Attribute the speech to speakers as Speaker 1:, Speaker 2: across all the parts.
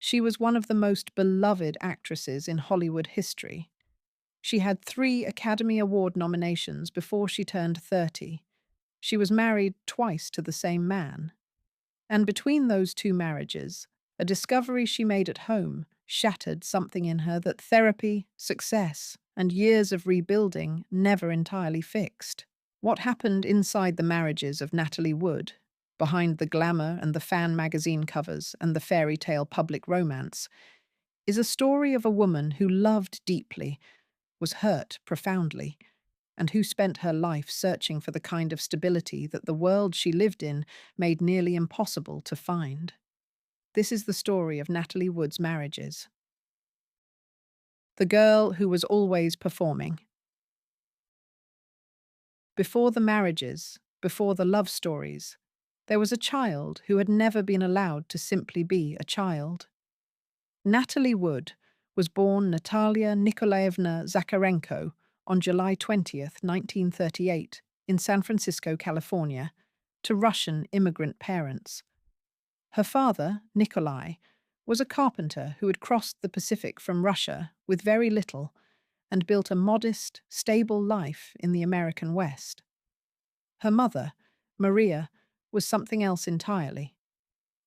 Speaker 1: She was one of the most beloved actresses in Hollywood history. She had 3 Academy Award nominations before she turned 30. She was married twice to the same man. And between those 2 marriages, a discovery she made at home shattered something in her that therapy, success, and years of rebuilding never entirely fixed. What happened inside the marriages of Natalie Wood, behind the glamour and the fan magazine covers and the fairy tale public romance, is a story of a woman who loved deeply, was hurt profoundly, and who spent her life searching for the kind of stability that the world she lived in made nearly impossible to find. This is the story of Natalie Wood's marriages. The girl who was always performing. Before the marriages, before the love stories, there was a child who had never been allowed to simply be a child. Natalie Wood was born Natalia Nikolaevna Zakharenko on July 20th, 1938, in San Francisco, California, to Russian immigrant parents. Her father, Nikolai, was a carpenter who had crossed the Pacific from Russia with very little and built a modest, stable life in the American West. Her mother, Maria, was something else entirely,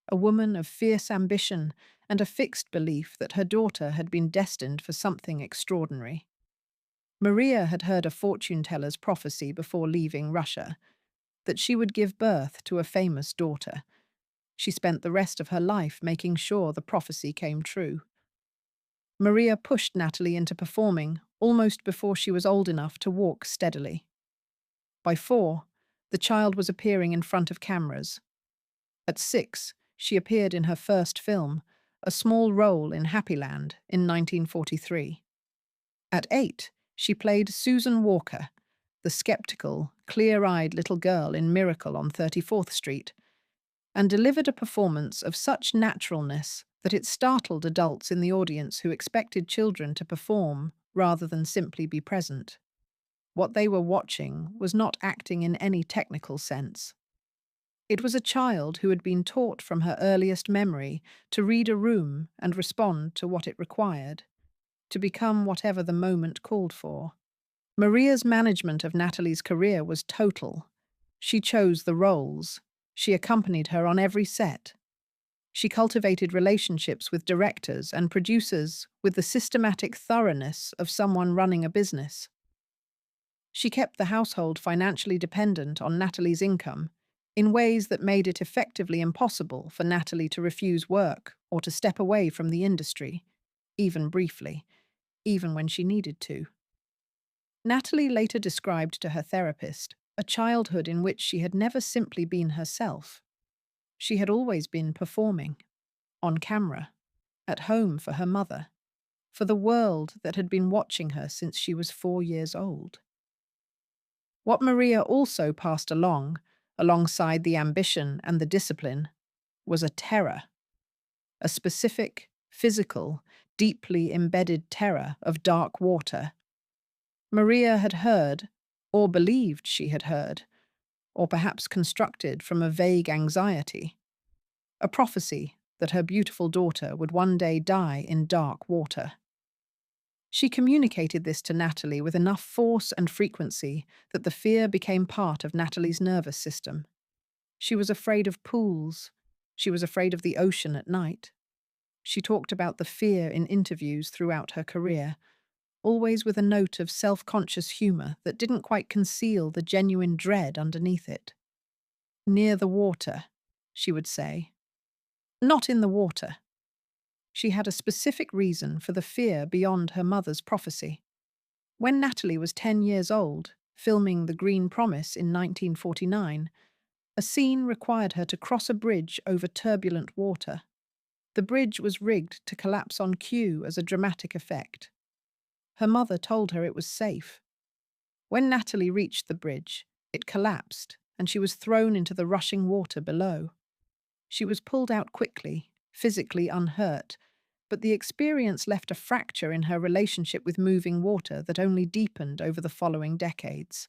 Speaker 1: a woman of fierce ambition and a fixed belief that her daughter had been destined for something extraordinary. Maria had heard a fortune-teller's prophecy before leaving Russia, that she would give birth to a famous daughter. She spent the rest of her life making sure the prophecy came true. Maria pushed Natalie into performing almost before she was old enough to walk steadily. By 4, the child was appearing in front of cameras. At 6, she appeared in her first film, a small role in Happyland in 1943. At 8, she played Susan Walker, the skeptical, clear-eyed little girl in Miracle on 34th Street, and delivered a performance of such naturalness that it startled adults in the audience who expected children to perform rather than simply be present. What they were watching was not acting in any technical sense. It was a child who had been taught from her earliest memory to read a room and respond to what it required, to become whatever the moment called for. Maria's management of Natalie's career was total. She chose the roles. She accompanied her on every set. She cultivated relationships with directors and producers with the systematic thoroughness of someone running a business. She kept the household financially dependent on Natalie's income in ways that made it effectively impossible for Natalie to refuse work or to step away from the industry, even briefly, even when she needed to. Natalie later described to her therapist a childhood in which she had never simply been herself. She had always been performing, on camera, at home for her mother, for the world that had been watching her since she was 4 years old. What Maria also passed along, alongside the ambition and the discipline, was a terror, a specific, physical, deeply embedded terror of dark water. Maria had heard, or believed she had heard, or perhaps constructed from a vague anxiety, a prophecy that her beautiful daughter would one day die in dark water. She communicated this to Natalie with enough force and frequency that the fear became part of Natalie's nervous system. She was afraid of pools. She was afraid of the ocean at night. She talked about the fear in interviews throughout her career, always with a note of self-conscious humor that didn't quite conceal the genuine dread underneath it. Near the water, she would say. Not in the water. She had a specific reason for the fear beyond her mother's prophecy. When Natalie was 10 years old, filming The Green Promise in 1949, a scene required her to cross a bridge over turbulent water. The bridge was rigged to collapse on cue as a dramatic effect. Her mother told her it was safe. When Natalie reached the bridge, it collapsed and she was thrown into the rushing water below. She was pulled out quickly, physically unhurt, but the experience left a fracture in her relationship with moving water that only deepened over the following decades.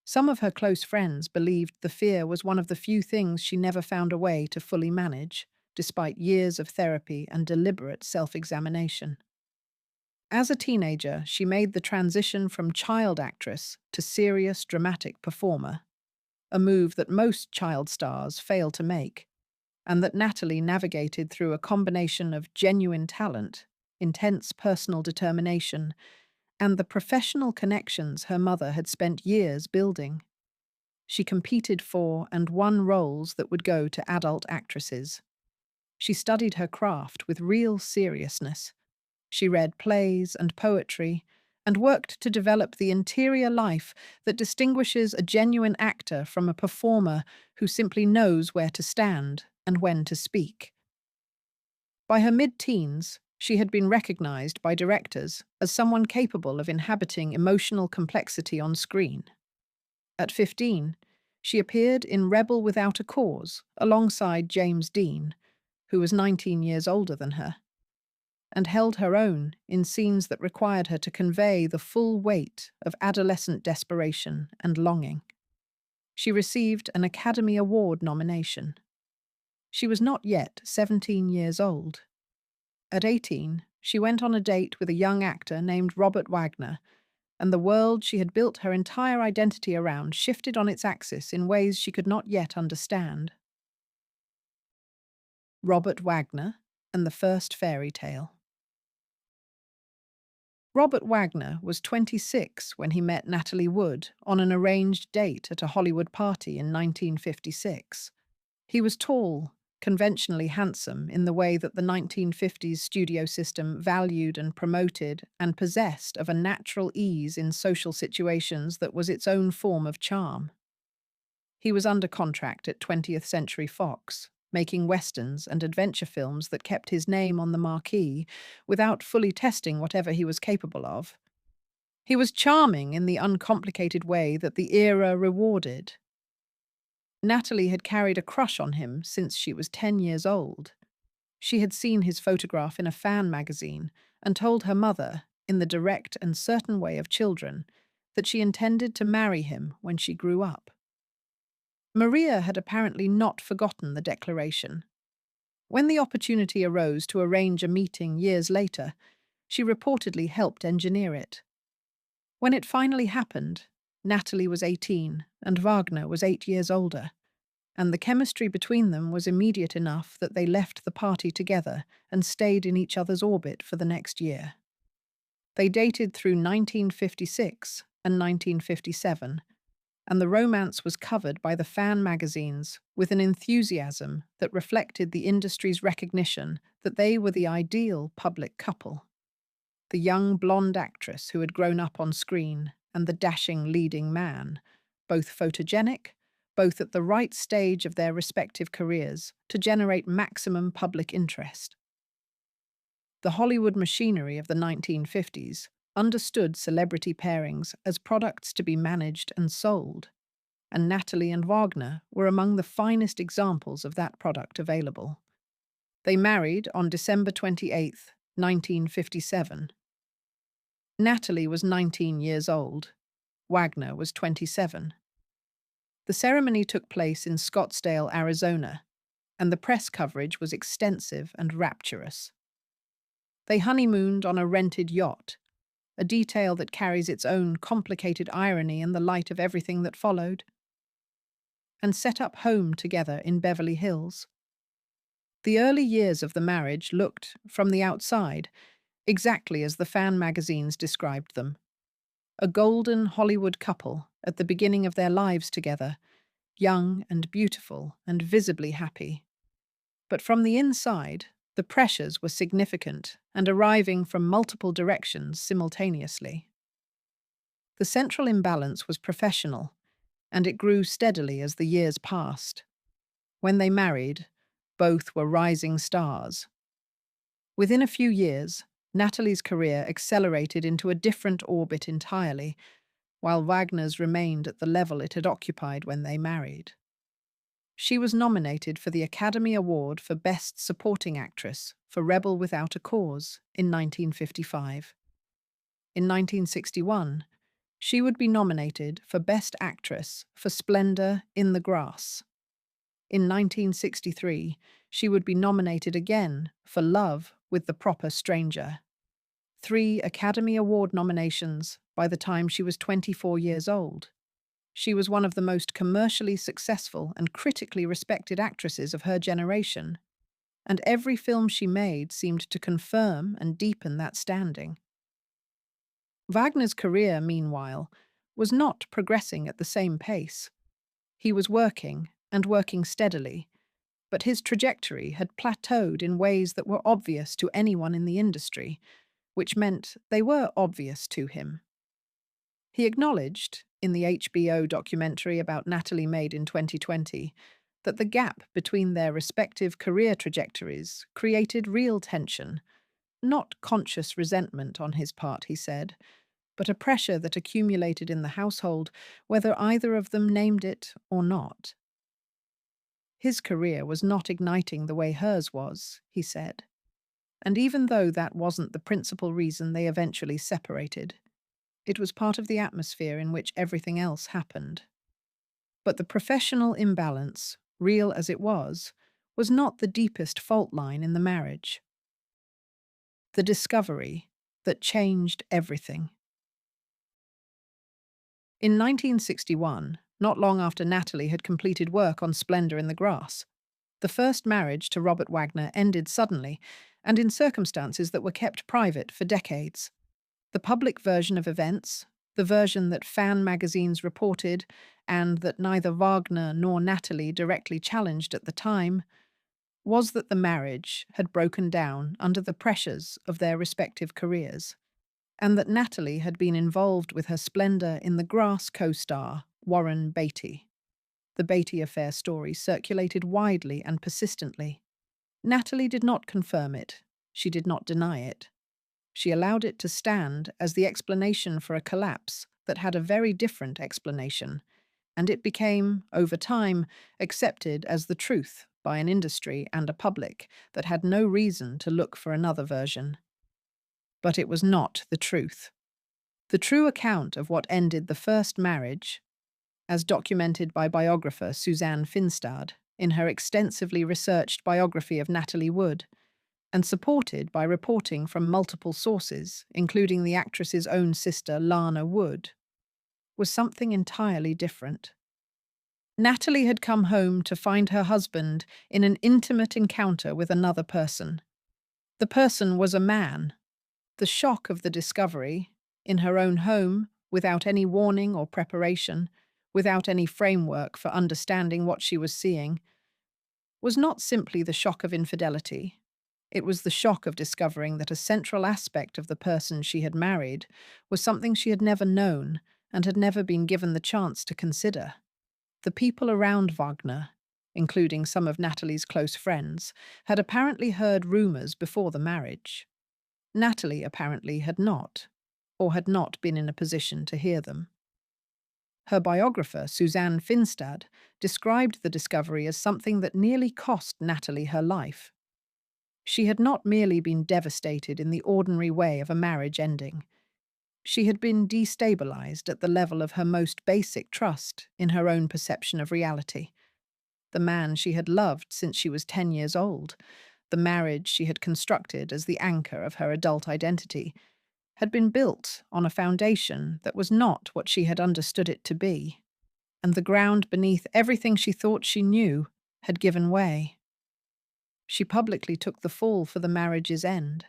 Speaker 1: Some of her close friends believed the fear was one of the few things she never found a way to fully manage. despite years of therapy and deliberate self-examination. As a teenager, she made the transition from child actress to serious dramatic performer, a move that most child stars fail to make, and that Natalie navigated through a combination of genuine talent, intense personal determination, and the professional connections her mother had spent years building. She competed for and won roles that would go to adult actresses. She studied her craft with real seriousness. She read plays and poetry and worked to develop the interior life that distinguishes a genuine actor from a performer who simply knows where to stand and when to speak. By her mid-teens, she had been recognized by directors as someone capable of inhabiting emotional complexity on screen. At 15, she appeared in Rebel Without a Cause alongside James Dean, who was 19 years older than her, and held her own in scenes that required her to convey the full weight of adolescent desperation and longing. She received an Academy Award nomination. She was not yet 17 years old. At 18, she went on a date with a young actor named Robert Wagner, and the world she had built her entire identity around shifted on its axis in ways she could not yet understand. Robert Wagner and the First Fairy Tale. Robert Wagner was 26 when he met Natalie Wood on an arranged date at a Hollywood party in 1956. He was tall, conventionally handsome in the way that the 1950s studio system valued and promoted, and possessed of a natural ease in social situations that was its own form of charm. He was under contract at 20th Century Fox, making westerns and adventure films that kept his name on the marquee without fully testing whatever he was capable of. He was charming in the uncomplicated way that the era rewarded. Natalie had carried a crush on him since she was 10 years old. She had seen his photograph in a fan magazine and told her mother, in the direct and certain way of children, that she intended to marry him when she grew up. Maria had apparently not forgotten the declaration. When the opportunity arose to arrange a meeting years later, she reportedly helped engineer it. When it finally happened, Natalie was 18 and Wagner was 8 years older, and the chemistry between them was immediate enough that they left the party together and stayed in each other's orbit for the next year. They dated through 1956 and 1957, and the romance was covered by the fan magazines with an enthusiasm that reflected the industry's recognition that they were the ideal public couple. The young blonde actress who had grown up on screen and the dashing leading man, both photogenic, both at the right stage of their respective careers to generate maximum public interest. The Hollywood machinery of the 1950s understood celebrity pairings as products to be managed and sold, and Natalie and Wagner were among the finest examples of that product available. They married on December 28, 1957. Natalie was 19 years old. Wagner was 27. The ceremony took place in Scottsdale, Arizona, and the press coverage was extensive and rapturous. They honeymooned on a rented yacht, a detail that carries its own complicated irony in the light of everything that followed, and set up home together in Beverly Hills. The early years of the marriage looked, from the outside, exactly as the fan magazines described them. A golden Hollywood couple at the beginning of their lives together, young and beautiful and visibly happy. But from the inside, the pressures were significant and arriving from multiple directions simultaneously. The central imbalance was professional, and it grew steadily as the years passed. When they married, both were rising stars. Within a few years, Natalie's career accelerated into a different orbit entirely, while Wagner's remained at the level it had occupied when they married. She was nominated for the Academy Award for Best Supporting Actress for Rebel Without a Cause in 1955. In 1961, she would be nominated for Best Actress for Splendor in the Grass. In 1963, she would be nominated again for Love with the Proper Stranger. 3 Academy Award nominations by the time she was 24 years old. She was one of the most commercially successful and critically respected actresses of her generation, and every film she made seemed to confirm and deepen that standing. Wagner's career, meanwhile, was not progressing at the same pace. He was working, and working steadily, but his trajectory had plateaued in ways that were obvious to anyone in the industry, which meant they were obvious to him. He acknowledged, in the HBO documentary about Natalie made in 2020, that the gap between their respective career trajectories created real tension, not conscious resentment on his part, he said, but a pressure that accumulated in the household, whether either of them named it or not. His career was not igniting the way hers was, he said, and even though that wasn't the principal reason they eventually separated, it was part of the atmosphere in which everything else happened. But the professional imbalance, real as it was not the deepest fault line in the marriage. The discovery that changed everything. In 1961, not long after Natalie had completed work on Splendor in the Grass, the first marriage to Robert Wagner ended suddenly and in circumstances that were kept private for decades. The public version of events, the version that fan magazines reported and that neither Wagner nor Natalie directly challenged at the time, was that the marriage had broken down under the pressures of their respective careers, and that Natalie had been involved with her Splendor in the Grass co-star, Warren Beatty. The Beatty affair story circulated widely and persistently. Natalie did not confirm it. She did not deny it. She allowed it to stand as the explanation for a collapse that had a very different explanation, and it became, over time, accepted as the truth by an industry and a public that had no reason to look for another version. But it was not the truth. The true account of what ended the first marriage, as documented by biographer Suzanne Finstad in her extensively researched biography of Natalie Wood, and supported by reporting from multiple sources, including the actress's own sister Lana Wood, was something entirely different. Natalie had come home to find her husband in an intimate encounter with another person. The person was a man. The shock of the discovery, in her own home, without any warning or preparation, without any framework for understanding what she was seeing, was not simply the shock of infidelity. It was the shock of discovering that a central aspect of the person she had married was something she had never known and had never been given the chance to consider. The people around Wagner, including some of Natalie's close friends, had apparently heard rumors before the marriage. Natalie apparently had not, or had not been in a position to hear them. Her biographer, Suzanne Finstad, described the discovery as something that nearly cost Natalie her life. She had not merely been devastated in the ordinary way of a marriage ending. She had been destabilized at the level of her most basic trust in her own perception of reality. The man she had loved since she was 10 years old, the marriage she had constructed as the anchor of her adult identity, had been built on a foundation that was not what she had understood it to be, and the ground beneath everything she thought she knew had given way. She publicly took the fall for the marriage's end.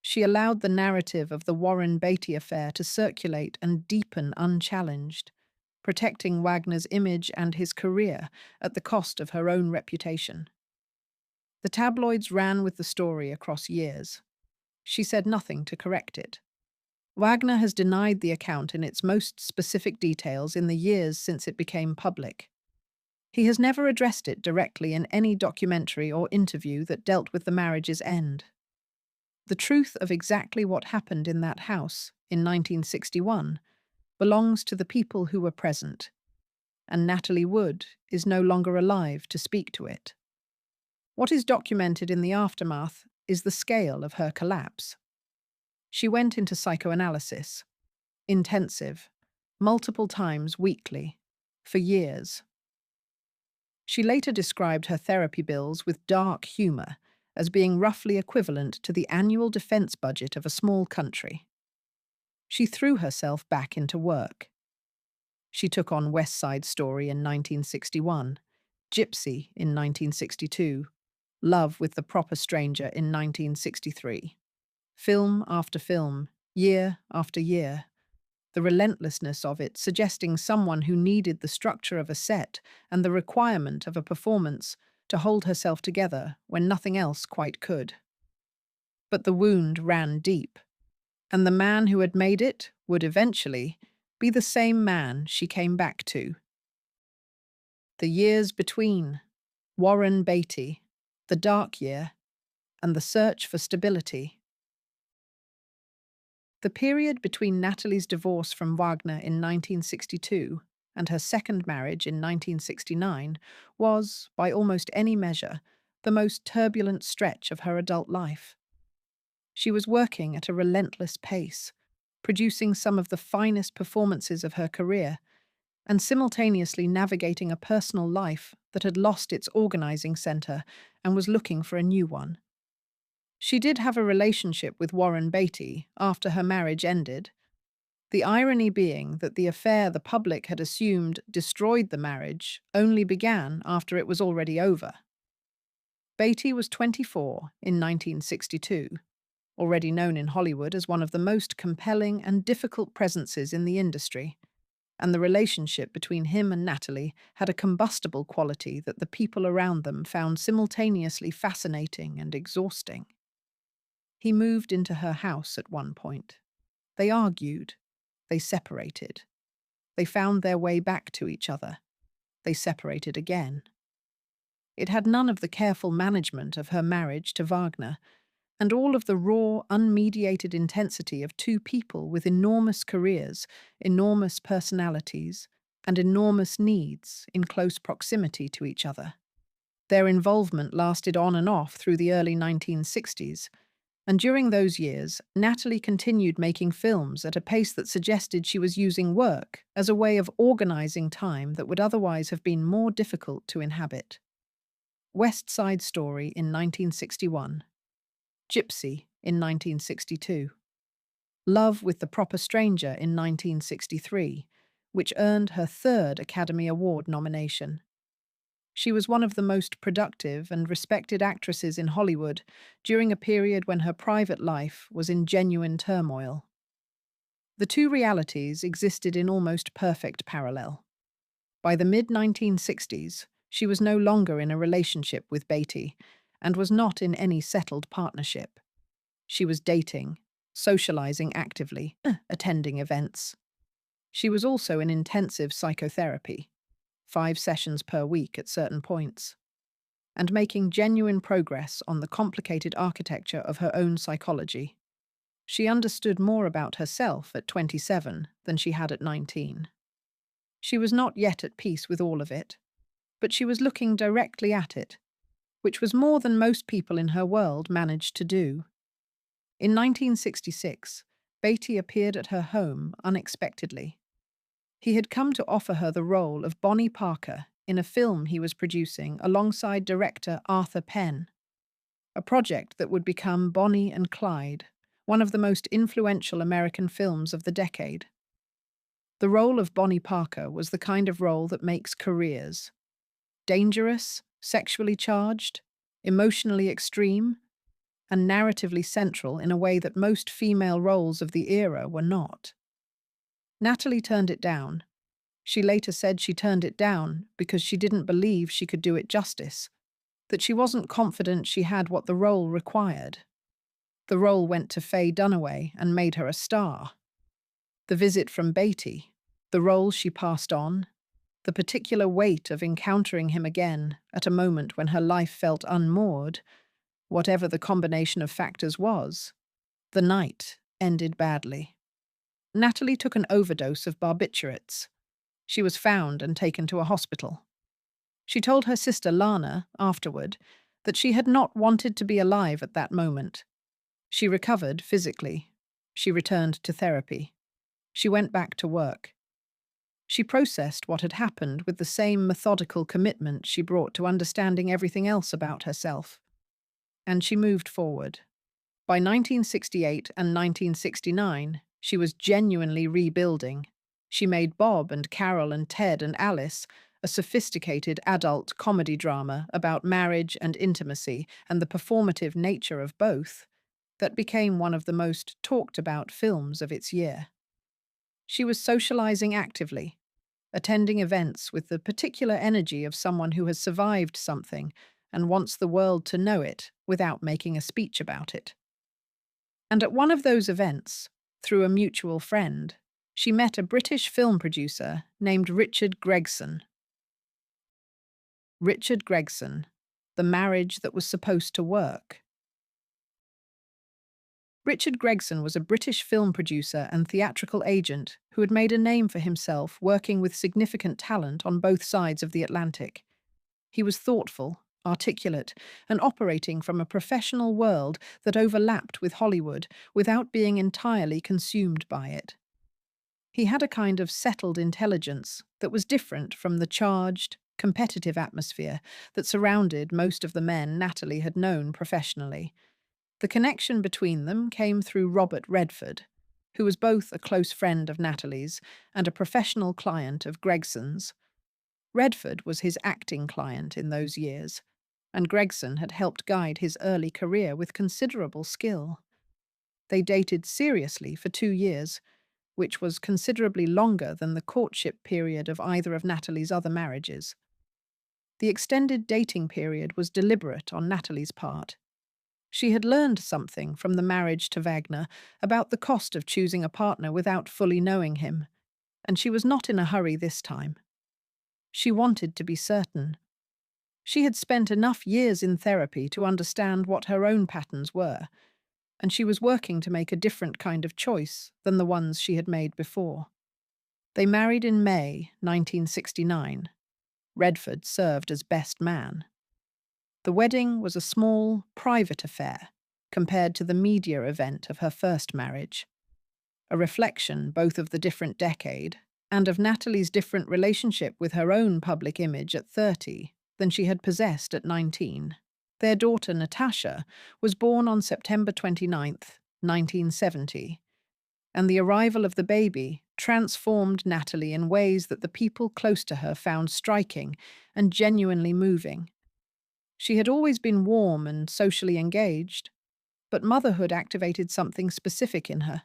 Speaker 1: She allowed the narrative of the Warren Beatty affair to circulate and deepen unchallenged, protecting Wagner's image and his career at the cost of her own reputation. The tabloids ran with the story across years. She said nothing to correct it. Wagner has denied the account in its most specific details in the years since it became public. He has never addressed it directly in any documentary or interview that dealt with the marriage's end. The truth of exactly what happened in that house in 1961 belongs to the people who were present, and Natalie Wood is no longer alive to speak to it. What is documented in the aftermath is the scale of her collapse. She went into psychoanalysis, intensive, multiple times weekly, for years. She later described her therapy bills with dark humor as being roughly equivalent to the annual defense budget of a small country. She threw herself back into work. She took on West Side Story in 1961, Gypsy in 1962, Love with the Proper Stranger in 1963. Film after film, year after year, the relentlessness of it suggesting someone who needed the structure of a set and the requirement of a performance to hold herself together when nothing else quite could. But the wound ran deep, and the man who had made it would eventually be the same man she came back to. The years between, Warren Beatty, the dark year, and the search for stability. The period between Natalie's divorce from Wagner in 1962 and her second marriage in 1969 was, by almost any measure, the most turbulent stretch of her adult life. She was working at a relentless pace, producing some of the finest performances of her career, and simultaneously navigating a personal life that had lost its organizing center and was looking for a new one. She did have a relationship with Warren Beatty after her marriage ended, the irony being that the affair the public had assumed destroyed the marriage only began after it was already over. Beatty was 24 in 1962, already known in Hollywood as one of the most compelling and difficult presences in the industry, and the relationship between him and Natalie had a combustible quality that the people around them found simultaneously fascinating and exhausting. He moved into her house at one point. They argued. They separated. They found their way back to each other. They separated again. It had none of the careful management of her marriage to Wagner, and all of the raw, unmediated intensity of two people with enormous careers, enormous personalities, and enormous needs in close proximity to each other. Their involvement lasted on and off through the early 1960s, and during those years, Natalie continued making films at a pace that suggested she was using work as a way of organizing time that would otherwise have been more difficult to inhabit. West Side Story in 1961. Gypsy in 1962. Love with the Proper Stranger in 1963, which earned her third Academy Award nomination. She was one of the most productive and respected actresses in Hollywood during a period when her private life was in genuine turmoil. The two realities existed in almost perfect parallel. By the mid-1960s, she was no longer in a relationship with Beatty and was not in any settled partnership. She was dating, socializing actively, attending events. She was also in intensive psychotherapy, 5 sessions per week at certain points, and making genuine progress on the complicated architecture of her own psychology. She understood more about herself at 27 than she had at 19. She was not yet at peace with all of it, but she was looking directly at it, which was more than most people in her world managed to do. In 1966, Beatty appeared at her home unexpectedly. He had come to offer her the role of Bonnie Parker in a film he was producing alongside director Arthur Penn, a project that would become Bonnie and Clyde, one of the most influential American films of the decade. The role of Bonnie Parker was the kind of role that makes careers. Dangerous, sexually charged, emotionally extreme, and narratively central in a way that most female roles of the era were not. Natalie turned it down. She later said she turned it down because she didn't believe she could do it justice, that she wasn't confident she had what the role required. The role went to Faye Dunaway and made her a star. The visit from Beatty, the role she passed on, the particular weight of encountering him again at a moment when her life felt unmoored, whatever the combination of factors was, the night ended badly. Natalie took an overdose of barbiturates. She was found and taken to a hospital. She told her sister Lana, afterward, that she had not wanted to be alive at that moment. She recovered physically. She returned to therapy. She went back to work. She processed what had happened with the same methodical commitment she brought to understanding everything else about herself. And she moved forward. By 1968 and 1969, she was genuinely rebuilding. She made Bob and Carol and Ted and Alice, a sophisticated adult comedy drama about marriage and intimacy and the performative nature of both, that became one of the most talked about films of its year. She was socializing actively, attending events with the particular energy of someone who has survived something and wants the world to know it without making a speech about it. And at one of those events, through a mutual friend, she met a British film producer named Richard Gregson. Richard Gregson, The Marriage That Was Supposed to Work. Richard Gregson was a British film producer and theatrical agent who had made a name for himself working with significant talent on both sides of the Atlantic. He was thoughtful, articulate, and operating from a professional world that overlapped with Hollywood without being entirely consumed by it. He had a kind of settled intelligence that was different from the charged, competitive atmosphere that surrounded most of the men Natalie had known professionally. The connection between them came through Robert Redford, who was both a close friend of Natalie's and a professional client of Gregson's. Redford was his acting client in those years, and Gregson had helped guide his early career with considerable skill. They dated seriously for 2 years, which was considerably longer than the courtship period of either of Natalie's other marriages. The extended dating period was deliberate on Natalie's part. She had learned something from the marriage to Wagner about the cost of choosing a partner without fully knowing him, and she was not in a hurry this time. She wanted to be certain. She had spent enough years in therapy to understand what her own patterns were, and she was working to make a different kind of choice than the ones she had made before. They married in May 1969. Redford served as best man. The wedding was a small, private affair compared to the media event of her first marriage, a reflection both of the different decade and of Natalie's different relationship with her own public image at 30 than she had possessed at 19. Their daughter Natasha was born on September 29th, 1970, and the arrival of the baby transformed Natalie in ways that the people close to her found striking and genuinely moving. She had always been warm and socially engaged, but motherhood activated something specific in her,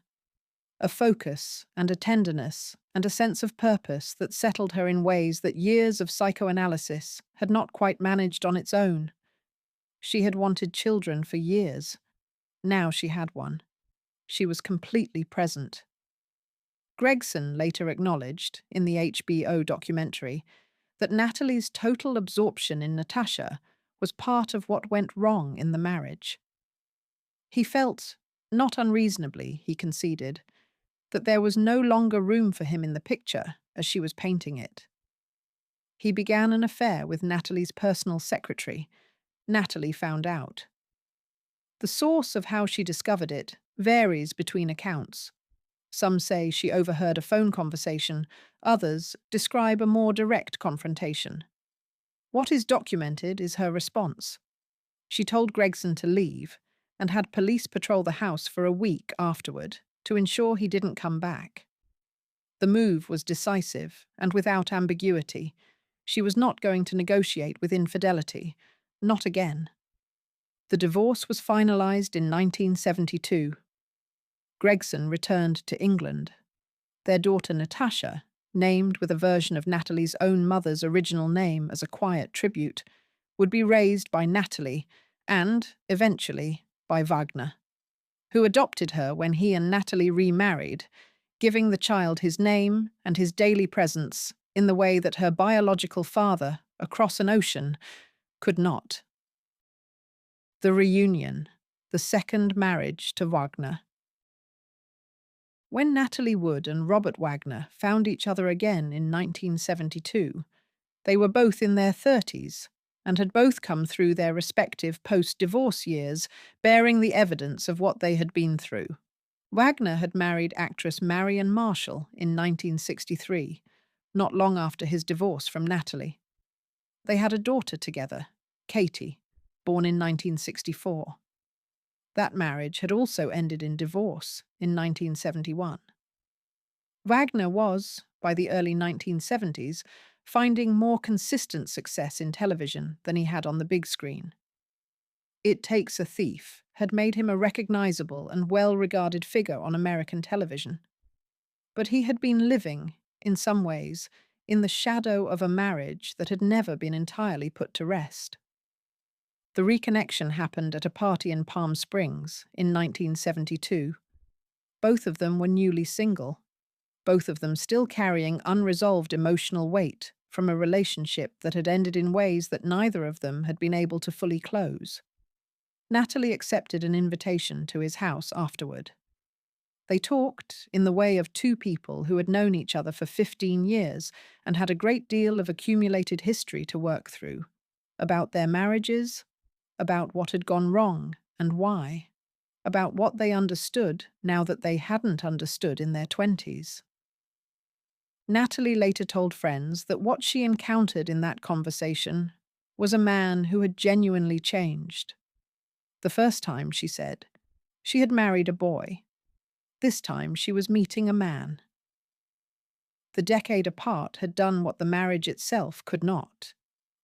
Speaker 1: a focus and a tenderness and a sense of purpose that settled her in ways that years of psychoanalysis had not quite managed on its own. She had wanted children for years. Now she had one. She was completely present. Gregson later acknowledged, in the HBO documentary, that Natalie's total absorption in Natasha was part of what went wrong in the marriage. He felt, not unreasonably, he conceded, that there was no longer room for him in the picture as she was painting it. He began an affair with Natalie's personal secretary. Natalie found out. The source of how she discovered it varies between accounts. Some say she overheard a phone conversation, others describe a more direct confrontation. What is documented is her response. She told Gregson to leave and had police patrol the house for a week afterward to ensure he didn't come back. The move was decisive and without ambiguity. She was not going to negotiate with infidelity, not again. The divorce was finalized in 1972. Gregson returned to England. Their daughter Natasha, named with a version of Natalie's own mother's original name as a quiet tribute, would be raised by Natalie and, eventually, by Wagner, who adopted her when he and Natalie remarried, giving the child his name and his daily presence in the way that her biological father, across an ocean, could not. The reunion, the second marriage to Wagner. When Natalie Wood and Robert Wagner found each other again in 1972, they were both in their 30s and had both come through their respective post-divorce years bearing the evidence of what they had been through. Wagner had married actress Marion Marshall in 1963, not long after his divorce from Natalie. They had a daughter together, Katie, born in 1964. That marriage had also ended in divorce in 1971. Wagner was, by the early 1970s, finding more consistent success in television than he had on the big screen. It Takes a Thief had made him a recognizable and well-regarded figure on American television. But he had been living, in some ways, in the shadow of a marriage that had never been entirely put to rest. The reconnection happened at a party in Palm Springs in 1972. Both of them were newly single, both of them still carrying unresolved emotional weight from a relationship that had ended in ways that neither of them had been able to fully close. Natalie accepted an invitation to his house afterward. They talked in the way of two people who had known each other for 15 years and had a great deal of accumulated history to work through, about their marriages, about what had gone wrong and why, about what they understood now that they hadn't understood in their 20s. Natalie later told friends that what she encountered in that conversation was a man who had genuinely changed. The first time, she said, she had married a boy. This time she was meeting a man. The decade apart had done what the marriage itself could not.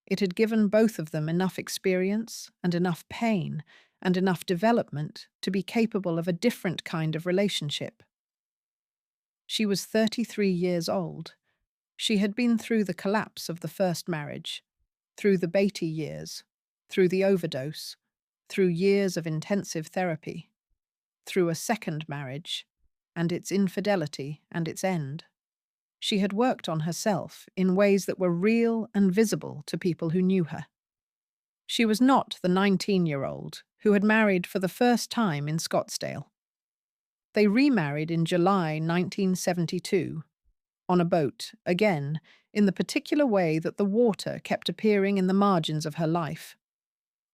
Speaker 1: It had given both of them enough experience and enough pain and enough development to be capable of a different kind of relationship. She was 33 years old. She had been through the collapse of the first marriage, through the Beatty years, through the overdose, through years of intensive therapy, through a second marriage, and its infidelity and its end. She had worked on herself in ways that were real and visible to people who knew her. She was not the 19-year-old who had married for the first time in Scottsdale. They remarried in July 1972, on a boat, again, in the particular way that the water kept appearing in the margins of her life,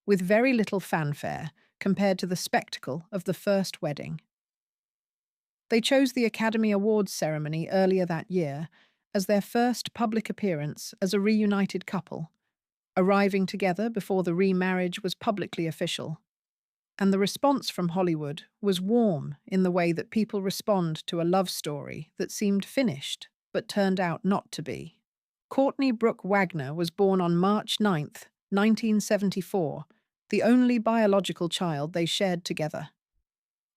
Speaker 1: with very little fanfare compared to the spectacle of the first wedding. They chose the Academy Awards ceremony earlier that year as their first public appearance as a reunited couple, arriving together before the remarriage was publicly official. And the response from Hollywood was warm in the way that people respond to a love story that seemed finished but turned out not to be. Courtney Brooke Wagner was born on March 9th, 1974, the only biological child they shared together.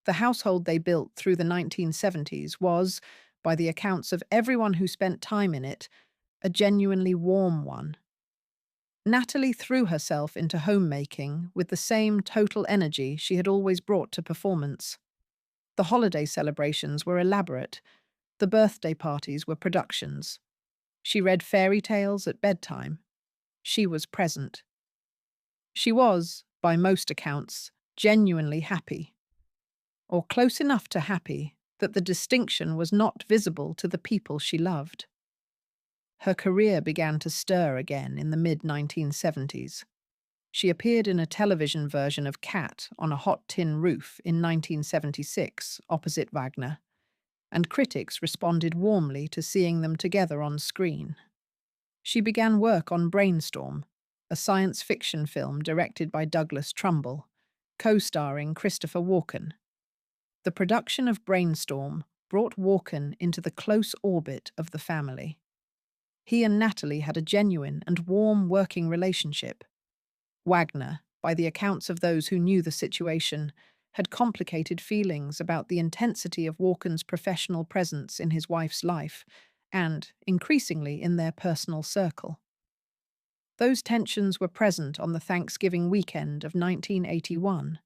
Speaker 1: The household they built through the 1970s was, by the accounts of everyone who spent time in it, a genuinely warm one. Natalie threw herself into homemaking with the same total energy she had always brought to performance. The holiday celebrations were elaborate. The birthday parties were productions. She read fairy tales at bedtime. She was present. She was, by most accounts, genuinely happy, or close enough to happy that the distinction was not visible to the people she loved. Her career began to stir again in the mid-1970s. She appeared in a television version of Cat on a Hot Tin Roof in 1976, opposite Wagner, and critics responded warmly to seeing them together on screen. She began work on Brainstorm, a science fiction film directed by Douglas Trumbull, co-starring Christopher Walken. The production of Brainstorm brought Walken into the close orbit of the family. He and Natalie had a genuine and warm working relationship. Wagner, by the accounts of those who knew the situation, had complicated feelings about the intensity of Walken's professional presence in his wife's life and, increasingly, in their personal circle. Those tensions were present on the Thanksgiving weekend of 1981,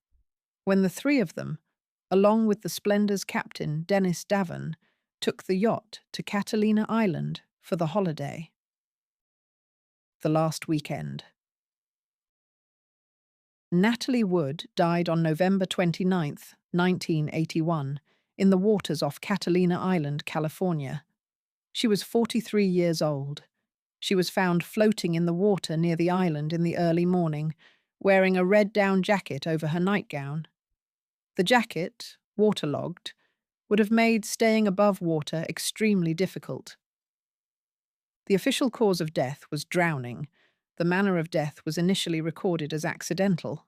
Speaker 1: when the three of them, along with the Splendor's captain Dennis Davon, took the yacht to Catalina Island for the holiday. The last weekend. Natalie Wood died on November 29, 1981, in the waters off Catalina Island, California. She was 43 years old. She was found floating in the water near the island in the early morning, wearing a red down jacket over her nightgown. The jacket, waterlogged, would have made staying above water extremely difficult. The official cause of death was drowning. The manner of death was initially recorded as accidental.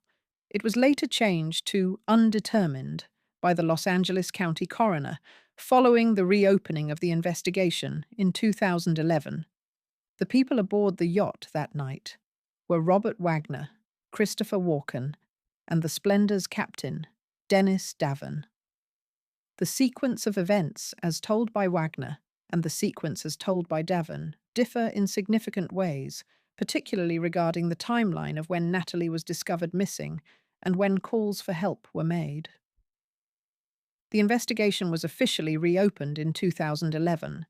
Speaker 1: It was later changed to undetermined by the Los Angeles County coroner following the reopening of the investigation in 2011. The people aboard the yacht that night were Robert Wagner, Christopher Walken, and the Splendor's captain, Dennis Davin. The sequence of events as told by Wagner and the sequence as told by Davin differ in significant ways, particularly regarding the timeline of when Natalie was discovered missing and when calls for help were made. The investigation was officially reopened in 2011.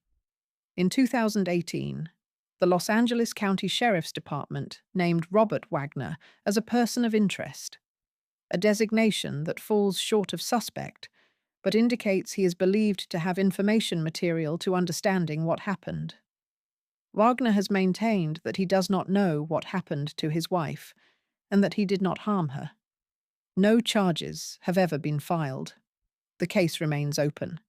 Speaker 1: In 2018, the Los Angeles County Sheriff's Department named Robert Wagner as a person of interest, a designation that falls short of suspect, but indicates he is believed to have information material to understanding what happened. Wagner has maintained that he does not know what happened to his wife and that he did not harm her. No charges have ever been filed. The case remains open.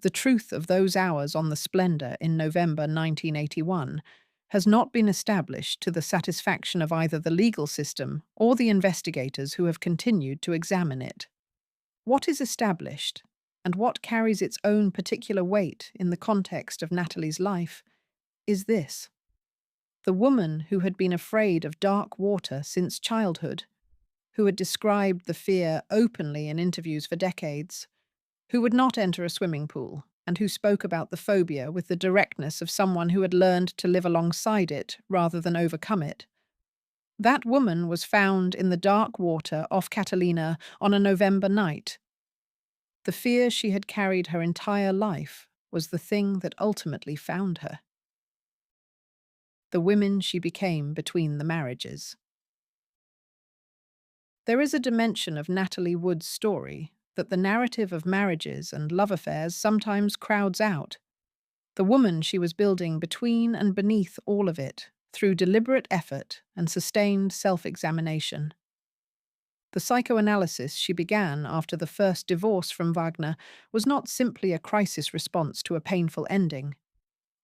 Speaker 1: The truth of those hours on the Splendor in November 1981 has not been established to the satisfaction of either the legal system or the investigators who have continued to examine it. What is established, and what carries its own particular weight in the context of Natalie's life, is this. The woman who had been afraid of dark water since childhood, who had described the fear openly in interviews for decades, who would not enter a swimming pool, and who spoke about the phobia with the directness of someone who had learned to live alongside it rather than overcome it. That woman was found in the dark water off Catalina on a November night. The fear she had carried her entire life was the thing that ultimately found her. The women she became between the marriages. There is a dimension of Natalie Wood's story that the narrative of marriages and love affairs sometimes crowds out. The woman she was building between and beneath all of it, through deliberate effort and sustained self-examination. The psychoanalysis she began after the first divorce from Wagner was not simply a crisis response to a painful ending.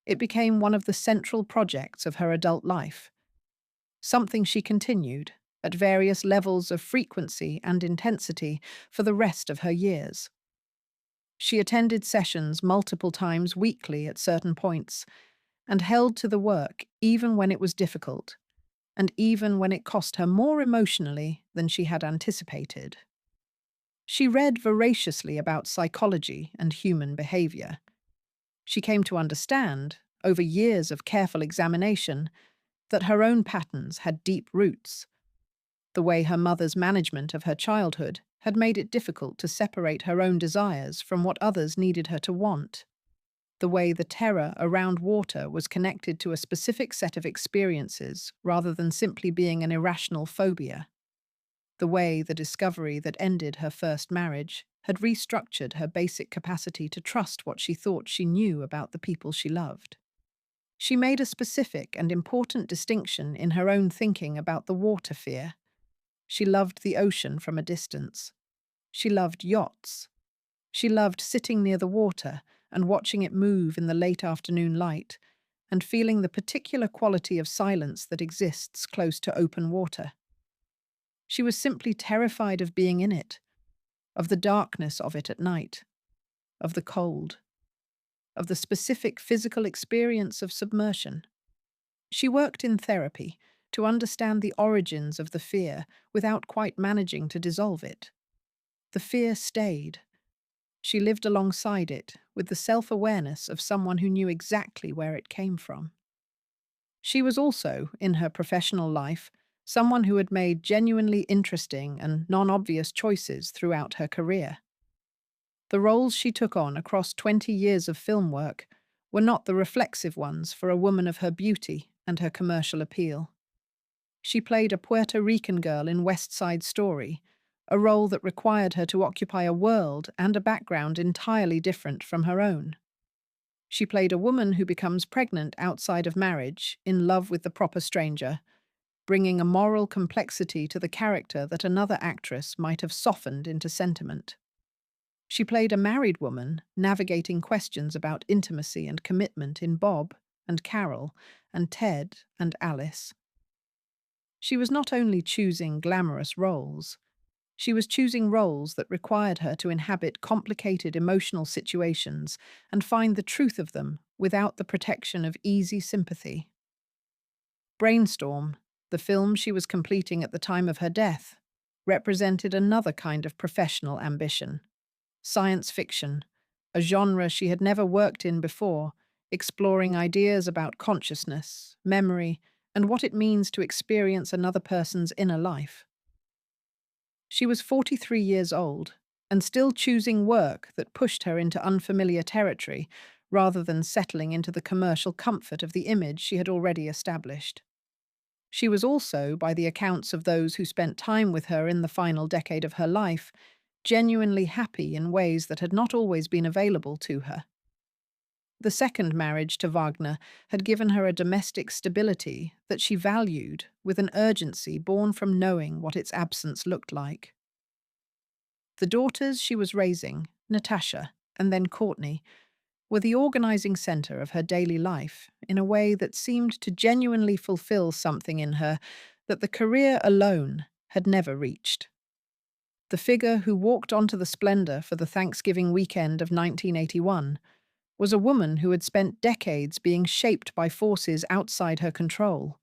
Speaker 1: It became one of the central projects of her adult life, something she continued, at various levels of frequency and intensity, for the rest of her years. She attended sessions multiple times weekly at certain points, and held to the work even when it was difficult, and even when it cost her more emotionally than she had anticipated. She read voraciously about psychology and human behavior. She came to understand, over years of careful examination, that her own patterns had deep roots. The way her mother's management of her childhood had made it difficult to separate her own desires from what others needed her to want. The way the terror around water was connected to a specific set of experiences rather than simply being an irrational phobia. The way the discovery that ended her first marriage had restructured her basic capacity to trust what she thought she knew about the people she loved. She made a specific and important distinction in her own thinking about the water fear. She loved the ocean from a distance. She loved yachts. She loved sitting near the water and watching it move in the late afternoon light, and feeling the particular quality of silence that exists close to open water. She was simply terrified of being in it, of the darkness of it at night, of the cold, of the specific physical experience of submersion. She worked in therapy to understand the origins of the fear without quite managing to dissolve it. The fear stayed. She lived alongside it with the self-awareness of someone who knew exactly where it came from. She was also, in her professional life, someone who had made genuinely interesting and non-obvious choices throughout her career. The roles she took on across 20 years of film work were not the reflexive ones for a woman of her beauty and her commercial appeal. She played a Puerto Rican girl in West Side Story, a role that required her to occupy a world and a background entirely different from her own. She played a woman who becomes pregnant outside of marriage, in love with the proper stranger, bringing a moral complexity to the character that another actress might have softened into sentiment. She played a married woman navigating questions about intimacy and commitment in Bob, and Carol and Ted and Alice. She was not only choosing glamorous roles, she was choosing roles that required her to inhabit complicated emotional situations and find the truth of them without the protection of easy sympathy. Brainstorm, the film she was completing at the time of her death, represented another kind of professional ambition: science fiction, a genre she had never worked in before, exploring ideas about consciousness, memory, and what it means to experience another person's inner life. She was 43 years old and still choosing work that pushed her into unfamiliar territory rather than settling into the commercial comfort of the image she had already established. She was also, by the accounts of those who spent time with her in the final decade of her life, genuinely happy in ways that had not always been available to her. The second marriage to Wagner had given her a domestic stability that she valued with an urgency born from knowing what its absence looked like. The daughters she was raising, Natasha and then Courtney, were the organizing center of her daily life in a way that seemed to genuinely fulfill something in her that the career alone had never reached. The figure who walked onto the splendor for the Thanksgiving weekend of 1981 was a woman who had spent decades being shaped by forces outside her control,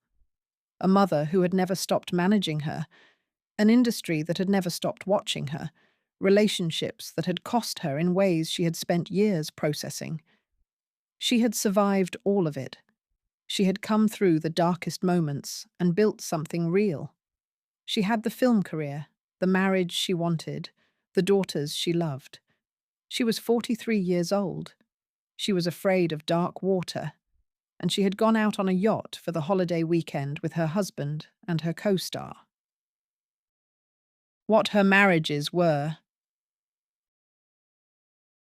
Speaker 1: a mother who had never stopped managing her, an industry that had never stopped watching her, relationships that had cost her in ways she had spent years processing. She had survived all of it. She had come through the darkest moments and built something real. She had the film career, the marriage she wanted, the daughters she loved. She was 43 years old. She was afraid of dark water, and she had gone out on a yacht for the holiday weekend with her husband and her co-star. What her marriages were.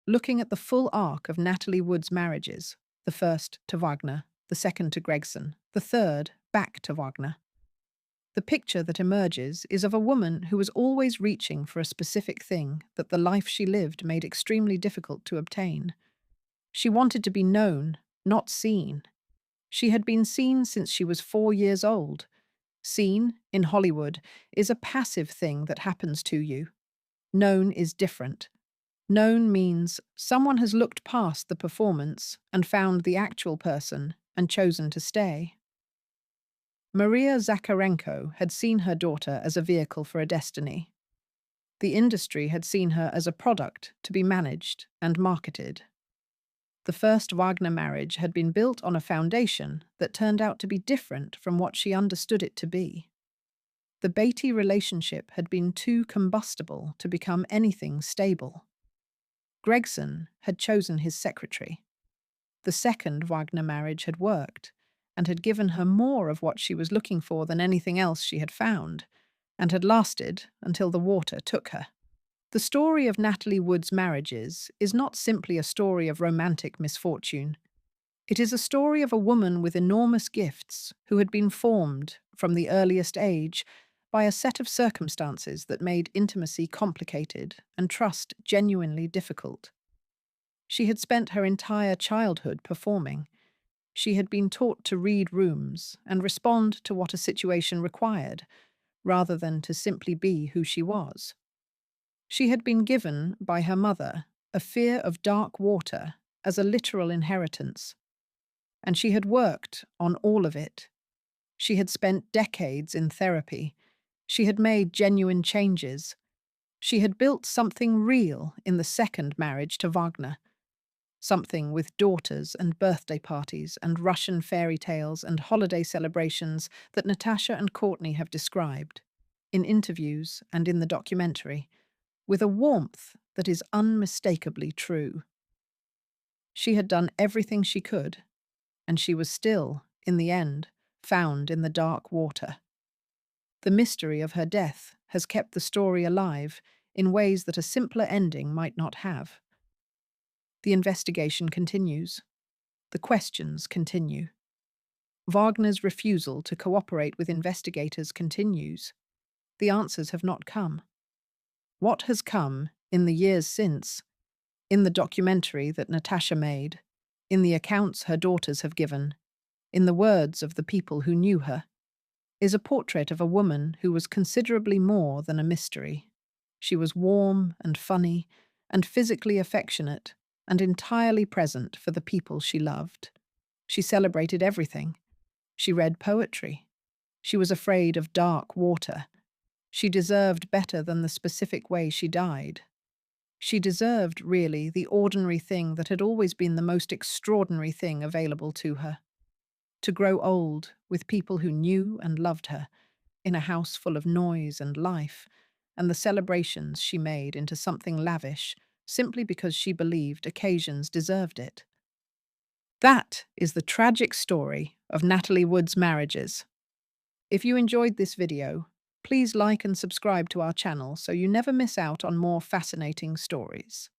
Speaker 1: Looking at the full arc of Natalie Wood's marriages, the first to Wagner, the second to Gregson, the third back to Wagner, the picture that emerges is of a woman who was always reaching for a specific thing that the life she lived made extremely difficult to obtain. She wanted to be known, not seen. She had been seen since she was 4 years old. Seen, in Hollywood, is a passive thing that happens to you. Known is different. Known means someone has looked past the performance and found the actual person and chosen to stay. Maria Zakharenko had seen her daughter as a vehicle for a destiny. The industry had seen her as a product to be managed and marketed. The first Wagner marriage had been built on a foundation that turned out to be different from what she understood it to be. The Beatty relationship had been too combustible to become anything stable. Gregson had chosen his secretary. The second Wagner marriage had worked, and had given her more of what she was looking for than anything else she had found, and had lasted until the water took her. The story of Natalie Wood's marriages is not simply a story of romantic misfortune. It is a story of a woman with enormous gifts who had been formed, from the earliest age, by a set of circumstances that made intimacy complicated and trust genuinely difficult. She had spent her entire childhood performing. She had been taught to read rooms and respond to what a situation required, rather than to simply be who she was. She had been given, by her mother, a fear of dark water as a literal inheritance, and she had worked on all of it. She had spent decades in therapy. She had made genuine changes. She had built something real in the second marriage to Wagner, something with daughters and birthday parties and Russian fairy tales and holiday celebrations that Natasha and Courtney have described, in interviews and in the documentary, with a warmth that is unmistakably true. She had done everything she could, and she was still, in the end, found in the dark water. The mystery of her death has kept the story alive in ways that a simpler ending might not have. The investigation continues. The questions continue. Wagner's refusal to cooperate with investigators continues. The answers have not come. What has come, in the years since, in the documentary that Natasha made, in the accounts her daughters have given, in the words of the people who knew her, is a portrait of a woman who was considerably more than a mystery. She was warm and funny and physically affectionate and entirely present for the people she loved. She celebrated everything. She read poetry. She was afraid of dark water. She deserved better than the specific way she died. She deserved, really, the ordinary thing that had always been the most extraordinary thing available to her. To grow old with people who knew and loved her, in a house full of noise and life, and the celebrations she made into something lavish simply because she believed occasions deserved it. That is the tragic story of Natalie Wood's marriages. If you enjoyed this video, please like and subscribe to our channel so you never miss out on more fascinating stories.